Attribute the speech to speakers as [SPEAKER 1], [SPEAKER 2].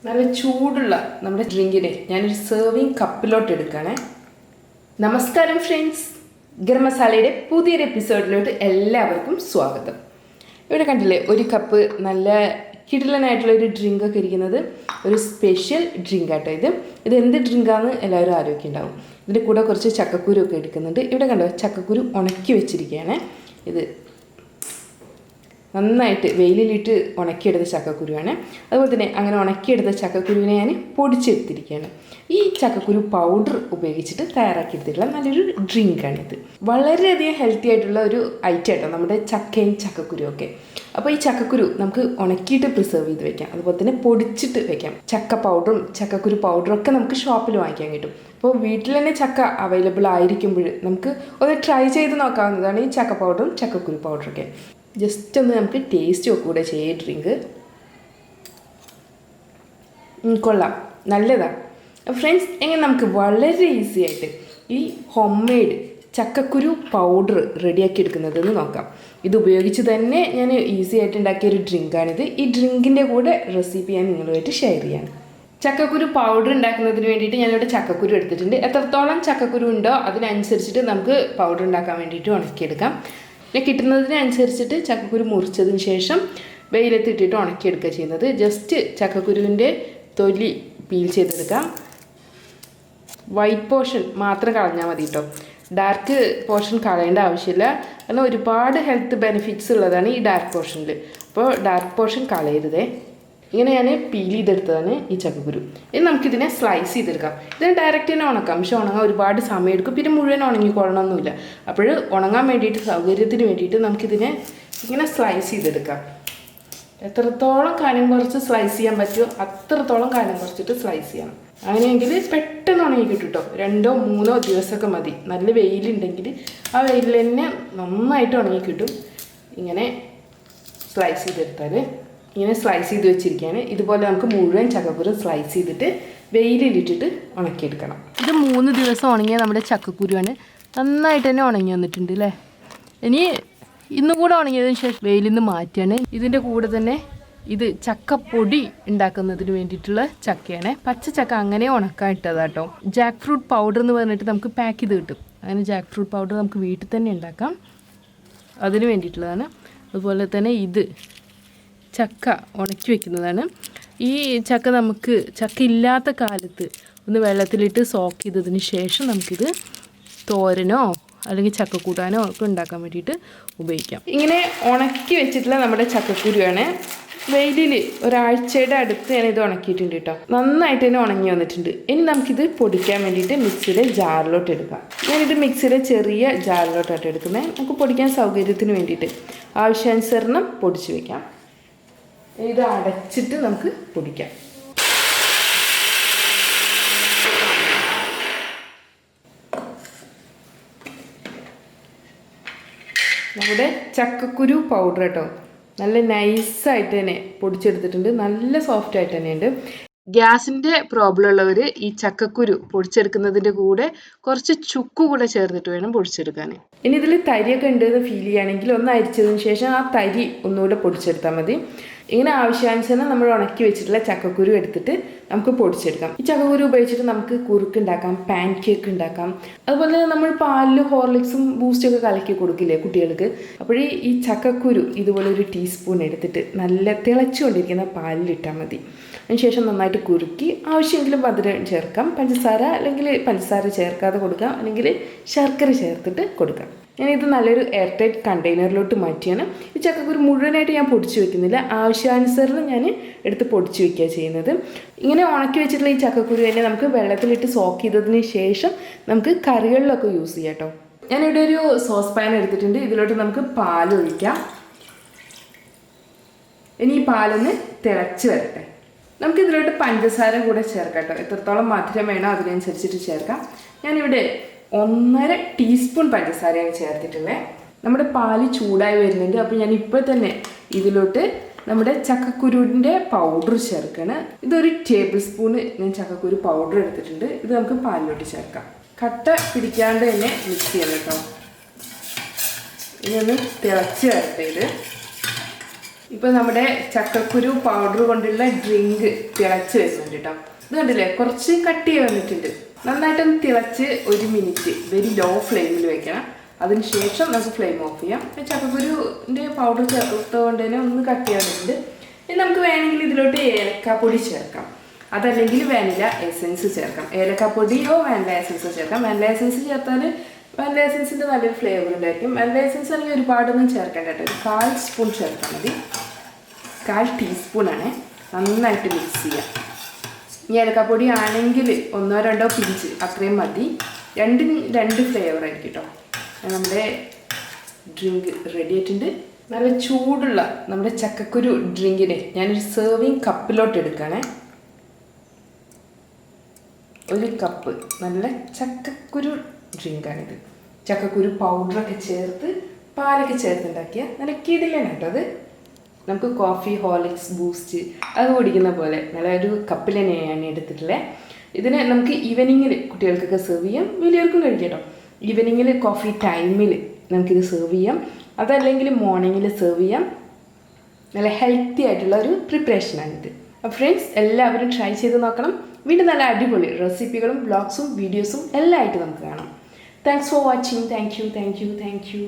[SPEAKER 1] നല്ല ചൂടുള്ള നമ്മുടെ ഡ്രിങ്കിനെ ഞാനൊരു സെർവിങ് കപ്പിലോട്ട് എടുക്കുകയാണേ. നമസ്കാരം ഫ്രണ്ട്സ്, ഗരം മസാലയുടെ പുതിയൊരു എപ്പിസോഡിലോട്ട് എല്ലാവർക്കും സ്വാഗതം. ഇവിടെ കണ്ടില്ലേ, ഒരു കപ്പ് നല്ല കിടിലനായിട്ടുള്ളൊരു ഡ്രിങ്കൊക്കെ ഇരിക്കുന്നത്. ഒരു സ്പെഷ്യൽ ഡ്രിങ്ക് ആട്ടോ ഇത് എന്ത് ഡ്രിങ്കാന്ന് എല്ലാവരും ആലോചിക്കുന്നുണ്ടാവും. ഇതിൻ്റെ കൂടെ കുറച്ച് ചക്കക്കുരു ഒക്കെ എടുക്കുന്നുണ്ട്. ഇവിടെ കണ്ടോ, ചക്കക്കുരു ഉണക്കി വെച്ചിരിക്കുകയാണ്. ഇത് നന്നായിട്ട് വെയിലിലിട്ട് ഉണക്കിയെടുത്ത ചക്കക്കുരുവാണ്. അതുപോലെ തന്നെ അങ്ങനെ ഉണക്കിയെടുത്ത ചക്കക്കുരുവിനെ ഞാൻ പൊടിച്ചെടുത്തിരിക്കുകയാണ്. ഈ ചക്കക്കുരു പൗഡർ ഉപയോഗിച്ചിട്ട് തയ്യാറാക്കിയെടുത്തിട്ടുള്ള നല്ലൊരു ഡ്രിങ്കാണിത്. വളരെയധികം ഹെൽത്തി ആയിട്ടുള്ള ഒരു ഐറ്റം ആട്ടോ നമ്മുടെ ചക്കയും ചക്കക്കുരു ഒക്കെ. അപ്പോൾ ഈ ചക്കക്കുരു നമുക്ക് ഉണക്കിയിട്ട് പ്രിസർവ് ചെയ്ത് വെക്കാം, അതുപോലെ തന്നെ പൊടിച്ചിട്ട് വെക്കാം. ചക്ക പൗഡറും ചക്കക്കുരു പൗഡറും ഒക്കെ നമുക്ക് ഷോപ്പിൽ വാങ്ങിക്കാൻ കിട്ടും. അപ്പോൾ വീട്ടിൽ തന്നെ ചക്ക അവൈലബിൾ ആയിരിക്കുമ്പോൾ നമുക്ക് ഒന്ന് ട്രൈ ചെയ്ത് നോക്കാവുന്നതാണ് ഈ ചക്ക പൗഡറും ചക്കക്കുരു പൗഡറൊക്കെ. ജസ്റ്റ് ഒന്ന് നമുക്ക് ടേസ്റ്റ് ഒക്കെ കൂടെ ചെയ്യാം. ഡ്രിങ്ക് കൊള്ളാം, നല്ലതാണ് ഫ്രണ്ട്സ്. എങ്ങനെ നമുക്ക് വളരെ ഈസി ആയിട്ട് ഈ ഹോം മെയ്ഡ് ചക്കക്കുരു പൗഡർ റെഡിയാക്കി എടുക്കുന്നതെന്ന് നോക്കാം. ഇത് ഉപയോഗിച്ച് തന്നെ ഞാൻ ഈസി ആയിട്ട് ഉണ്ടാക്കിയൊരു ഡ്രിങ്കാണിത്. ഈ ഡ്രിങ്കിൻ്റെ കൂടെ റെസിപ്പി ഞാൻ നിങ്ങളുമായിട്ട് ഷെയർ ചെയ്യാം. ചക്കക്കുരു പൗഡർ ഉണ്ടാക്കുന്നതിന് വേണ്ടിയിട്ട് ഞാനിവിടെ ചക്കക്കുരു എടുത്തിട്ടുണ്ട്. എത്രത്തോളം ചക്കക്കുരു ഉണ്ടോ അതിനനുസരിച്ചിട്ട് നമുക്ക് പൗഡർ ഉണ്ടാക്കാൻ വേണ്ടിയിട്ട് ഉണക്കിയെടുക്കാം. പിന്നെ കിട്ടുന്നതിനനുസരിച്ചിട്ട് ചക്കക്കുരു മുറിച്ചതിന് ശേഷം വെയിലത്തിട്ടിട്ട് ഉണക്കിയെടുക്കുക ചെയ്യുന്നത്. ജസ്റ്റ് ചക്കക്കുരുവിൻ്റെ തൊലി പീൽ ചെയ്തെടുക്കാം. വൈറ്റ് പോർഷൻ മാത്രം കളഞ്ഞാൽ മതി കേട്ടോ. ഡാർക്ക് പോർഷൻ കളയേണ്ട ആവശ്യമില്ല, കാരണം ഒരുപാട് ഹെൽത്ത് ബെനിഫിറ്റ്സ് ഉള്ളതാണ് ഈ ഡാർക്ക് പോർഷനിൽ. അപ്പോൾ ഡാർക്ക് പോർഷൻ കളയരുതേ. ഇങ്ങനെ ഞാൻ പീൽ ചെയ്തെടുത്തതാണ് ഈ ചക്കക്കുരു. ഇനി നമുക്കിതിനെ സ്ലൈസ് ചെയ്തെടുക്കാം. ഇതിന് ഡയറക്റ്റ് തന്നെ ഉണക്കാം, പക്ഷെ ഉണങ്ങാൻ ഒരുപാട് സമയം എടുക്കും. പിന്നെ മുഴുവൻ ഉണങ്ങിക്കൊള്ളണമെന്നില്ല. അപ്പോൾ ഉണങ്ങാൻ വേണ്ടിയിട്ട്, സൗകര്യത്തിന് വേണ്ടിയിട്ട് നമുക്കിതിനെ ഇങ്ങനെ സ്ലൈസ് ചെയ്തെടുക്കാം. എത്രത്തോളം കാര്യം കുറച്ച് സ്ലൈസ് ചെയ്യാൻ പറ്റുമോ അത്രത്തോളം കാര്യം കുറച്ചിട്ട് സ്ലൈസ് ചെയ്യണം. അങ്ങനെയെങ്കിൽ പെട്ടെന്ന് ഉണങ്ങി കിട്ടും കേട്ടോ. 2-3 ദിവസമൊക്കെ മതി. നല്ല വെയിലുണ്ടെങ്കിൽ ആ വെയിലിൽ തന്നെ നന്നായിട്ട് ഉണങ്ങി കിട്ടും. ഇങ്ങനെ സ്ലൈസ് ചെയ്തെടുത്താൽ ഇങ്ങനെ സ്ലൈസ് ചെയ്ത് വെച്ചിരിക്കുകയാണ്. ഇതുപോലെ നമുക്ക് മുഴുവൻ ചക്കക്കുരു സ്ലൈസ് ചെയ്തിട്ട് വെയിലിലിട്ടിട്ട് ഉണക്കിയെടുക്കണം. ഇത് 3 ദിവസം ഉണങ്ങിയ നമ്മുടെ ചക്കക്കുരുവാണ്. നന്നായിട്ട് തന്നെ ഉണങ്ങി വന്നിട്ടുണ്ട് അല്ലേ. ഇനി ഇന്നും കൂടെ ഉണങ്ങിയതിന് ശേഷം വെയിലിൽ നിന്ന് മാറ്റിയാണ്. ഇതിൻ്റെ കൂടെ തന്നെ ഇത് ചക്കപ്പൊടി ഉണ്ടാക്കുന്നതിന് വേണ്ടിയിട്ടുള്ള ചക്കയാണ്. പച്ച ചക്ക അങ്ങനെ ഉണക്കാൻ ഇട്ടതാട്ടോ. ജാക്ക് ഫ്രൂട്ട് പൗഡർ എന്ന് പറഞ്ഞിട്ട് നമുക്ക് പാക്ക് ചെയ്ത് കിട്ടും. അങ്ങനെ ജാക്ക് ഫ്രൂട്ട് പൗഡർ നമുക്ക് വീട്ടിൽ തന്നെ ഉണ്ടാക്കാം, അതിന് വേണ്ടിയിട്ടുള്ളതാണ്. അതുപോലെ തന്നെ ഇത് ചക്ക ഉണക്കി വെക്കുന്നതാണ്. ഈ ചക്ക നമുക്ക് ചക്ക ഇല്ലാത്ത കാലത്ത് ഒന്ന് വെള്ളത്തിലിട്ട് സോക്ക് ചെയ്തതിന് ശേഷം നമുക്കിത് തോരനോ അല്ലെങ്കിൽ ചക്കക്കൂട്ടാനോ ഒക്കെ ഉണ്ടാക്കാൻ വേണ്ടിയിട്ട് ഉപയോഗിക്കാം. ഇങ്ങനെ ഉണക്കി വെച്ചിട്ടുള്ള നമ്മുടെ ചക്കക്കുരുവാണ്. വെയിലിൽ ഒരാഴ്ചയുടെ അടുത്ത് ഞാൻ ഇത് ഉണക്കിയിട്ടുണ്ട് കേട്ടോ. നന്നായിട്ട് തന്നെ ഉണങ്ങി വന്നിട്ടുണ്ട്. ഇനി നമുക്കിത് പൊടിക്കാൻ വേണ്ടിയിട്ട് മിക്സിയുടെ ജാറിലോട്ട് എടുക്കാം. ഞാനിത് മിക്സിയുടെ ചെറിയ ജാറിലോട്ടായിട്ട് എടുക്കുന്നത്. നമുക്ക് പൊടിക്കാൻ സൗകര്യത്തിന് വേണ്ടിയിട്ട് ആവശ്യാനുസരണം പൊടിച്ച് വയ്ക്കാം. ഇത് അടച്ചിട്ട് നമുക്ക് പൊടിക്കാം. നമ്മുടെ ചക്കക്കുരു പൗഡർ കേട്ടോ, നല്ല നൈസായിട്ട് തന്നെ പൊടിച്ചെടുത്തിട്ടുണ്ട്. നല്ല സോഫ്റ്റ് ആയിട്ട് തന്നെയുണ്ട്. ഗ്യാസിൻ്റെ പ്രോബ്ലം ഉള്ളവർ ഈ ചക്കക്കുരു പൊടിച്ചെടുക്കുന്നതിൻ്റെ കൂടെ കുറച്ച് ചുക്ക് കൂടെ ചേർത്തിട്ട് വേണം പൊടിച്ചെടുക്കാൻ. ഇനി ഇതിൽ തരിയൊക്കെ ഉണ്ടെന്ന് ഫീൽ ചെയ്യുകയാണെങ്കിൽ ഒന്ന് അരിച്ചതിന് ശേഷം ആ തരി ഒന്നുകൂടെ പൊടിച്ചെടുത്താൽ മതി. ഇങ്ങനെ ആവശ്യാനുസരണം നമ്മൾ ഉണക്കി വെച്ചിട്ടുള്ള ചക്കക്കുരു എടുത്തിട്ട് നമുക്ക് പൊടിച്ചെടുക്കാം. ഈ ചക്കക്കുരു ഉപയോഗിച്ചിട്ട് നമുക്ക് കുറുക്ക് ഉണ്ടാക്കാം, പാൻ കേക്ക് ഉണ്ടാക്കാം. അതുപോലെ തന്നെ നമ്മൾ പാലിൽ ഹോർലിക്സും ബൂസ്റ്റൊക്കെ കലക്കി കൊടുക്കില്ലേ കുട്ടികൾക്ക്. അപ്പോൾ ഈ ചക്കക്കുരു ഇതുപോലെ ഒരു ടീസ്പൂൺ എടുത്തിട്ട് നല്ല തിളച്ചുകൊണ്ടിരിക്കുന്ന പാലിലിട്ടാൽ മതി. അതിനുശേഷം നന്നായിട്ട് കുറുക്കി ആവശ്യമെങ്കിലും മധുരം ചേർക്കാം. പഞ്ചസാര അല്ലെങ്കിൽ പഞ്ചസാര ചേർക്കാതെ കൊടുക്കാം, അല്ലെങ്കിൽ ശർക്കര ചേർത്തിട്ട് കൊടുക്കാം. ഞാനിത് നല്ലൊരു എയർ ടൈറ്റ് കണ്ടെയ്നറിലോട്ട് മാറ്റിയാണ്. ഈ ചക്കക്കുരു മുഴുവനായിട്ട് ഞാൻ പൊടിച്ച് വെക്കുന്നില്ല, ആവശ്യാനുസരണം ഞാൻ എടുത്ത് പൊടിച്ച് വെക്കുക ചെയ്യുന്നത്. ഇങ്ങനെ ഉണക്കി വെച്ചിട്ടുള്ള ഈ ചക്കക്കുരു തന്നെ നമുക്ക് വെള്ളത്തിലിട്ട് സോക്ക് ചെയ്തതിന് ശേഷം നമുക്ക് കറികളിലൊക്കെ യൂസ് ചെയ്യാം കേട്ടോ. ഞാനിവിടെ ഒരു സോസ് പാൻ എടുത്തിട്ടുണ്ട്. ഇതിലോട്ട് നമുക്ക് പാലൊഴിക്കാം. ഇനി ഈ പാലൊന്ന് തിളച്ച് വരട്ടെ. നമുക്കിതിലോട്ട് പഞ്ചസാര കൂടെ ചേർക്കാം കേട്ടോ. എത്രത്തോളം മധുരം വേണോ അതിനനുസരിച്ചിട്ട് ചേർക്കാം. ഞാനിവിടെ 1.5 ടീസ്പൂൺ പഞ്ചസാരയാണ് ചേർത്തിട്ടുള്ളത്. നമ്മുടെ പാല് ചൂടായി വരുന്നുണ്ട്. അപ്പോൾ ഞാൻ ഇപ്പോൾ തന്നെ ഇതിലോട്ട് നമ്മുടെ ചക്കക്കുരുവിൻ്റെ പൗഡർ ചേർക്കണം. ഇതൊരു ടേബിൾ സ്പൂണ് ഞാൻ ചക്കക്കുരു പൗഡർ എടുത്തിട്ടുണ്ട്. ഇത് നമുക്ക് പാലിലോട്ട് ചേർക്കാം. കട്ട പിടിക്കാണ്ട് തന്നെ മിക്സ് ചെയ്യണം കേട്ടോ. ഇനി ഒന്ന് തിളച്ച് വരട്ടെ. ഇപ്പോൾ നമ്മുടെ ചക്കക്കുരു പൗഡർ കൊണ്ടുള്ള ഡ്രിങ്ക് തിളച്ച് വരുന്നുണ്ട് കേട്ടോ. ഇത് കണ്ടില്ലേ, കുറച്ച് കട്ടി വന്നിട്ടുണ്ട്. നന്നായിട്ടൊന്ന് തിളച്ച് 1 മിനിറ്റ് വെരി ലോ ഫ്ലെയിമിൽ വെക്കണം. അതിനുശേഷം നമുക്ക് ഫ്ലെയിം ഓഫ് ചെയ്യാം. ചക്കക്കുരുവിൻ്റെ പൗഡർ ചേർത്തുകൊണ്ട് തന്നെ ഒന്ന് കട്ടി വന്നിട്ടുണ്ട്. ഇനി നമുക്ക് വേണമെങ്കിൽ ഇതിലോട്ട് ഏലക്കാപ്പൊടി ചേർക്കാം, അതല്ലെങ്കിൽ വാനില എസൻസ് ചേർക്കാം. ഏലക്കാപ്പൊടിയോ വാനില എസൻസോ ചേർക്കാം. വാനില എസൻസ് ചേർത്താൽ വാനില എസൻസിൻ്റെ നല്ലൊരു ഫ്ലേവർ ഉണ്ടായിരിക്കും. വാനില എസൻസ് ആണെങ്കിൽ ഒരുപാടൊന്നും ചേർക്കേണ്ട കേട്ടോ, ഒരു 1/4 സ്പൂൺ ചേർത്താൽ മതി. 1/4 ടീസ്പൂണാണ്. നന്നായിട്ട് മിക്സ് ചെയ്യാം. ഈ ഏലക്കാപ്പൊടി ആണെങ്കിൽ 1-2 പിഞ്ച് അത്രയും മതി. രണ്ടിനും 2 ഫ്ലേവർ ആയിരിക്കും കേട്ടോ. നമ്മുടെ ഡ്രിങ്ക് റെഡി ആയിട്ടുണ്ട്. നല്ല ചൂടുള്ള നമ്മുടെ ചക്കക്കുരു ഡ്രിങ്കിനെ ഞാനൊരു സെർവിങ് കപ്പിലോട്ട് എടുക്കുകയാണേ. 1 കപ്പ് നല്ല ചക്കക്കുരു ഡ്രിങ്കാണിത്. ചക്കക്കുരു പൗഡറൊക്കെ ചേർത്ത് പാലൊക്കെ ചേർത്തുണ്ടാക്കിയ നല്ല കിടിലാണ് കേട്ടോ അത്. നമുക്ക് കോഫി, ഹോർലിക്സ്, ബൂസ്റ്റ് അത് കുടിക്കുന്ന പോലെ നല്ല ഒരു കപ്പിൽ തന്നെയാണ് ഞാൻ എടുത്തിട്ടുള്ളത്. ഇതിനെ നമുക്ക് ഈവനിങ്ങിൽ കുട്ടികൾക്കൊക്കെ സെർവ് ചെയ്യാം, വലിയവർക്കും കഴിക്കാം കേട്ടോ. ഈവനിങ്ങിൽ കോഫി ടൈമിൽ നമുക്കിത് സെർവ് ചെയ്യാം, അതല്ലെങ്കിൽ മോർണിംഗിൽ സെർവ് ചെയ്യാം. നല്ല ഹെൽത്തി ആയിട്ടുള്ള ഒരു പ്രിപ്പറേഷനാണിത്. അപ്പോൾ ഫ്രണ്ട്സ്, എല്ലാവരും ട്രൈ ചെയ്ത് നോക്കണം. വീണ്ടും നല്ല അടിപൊളി റെസിപ്പികളും വ്ളോഗ്സും വീഡിയോസും എല്ലാം ആയിട്ട് നമുക്ക് കാണാം. Thanks for watching. Thank you.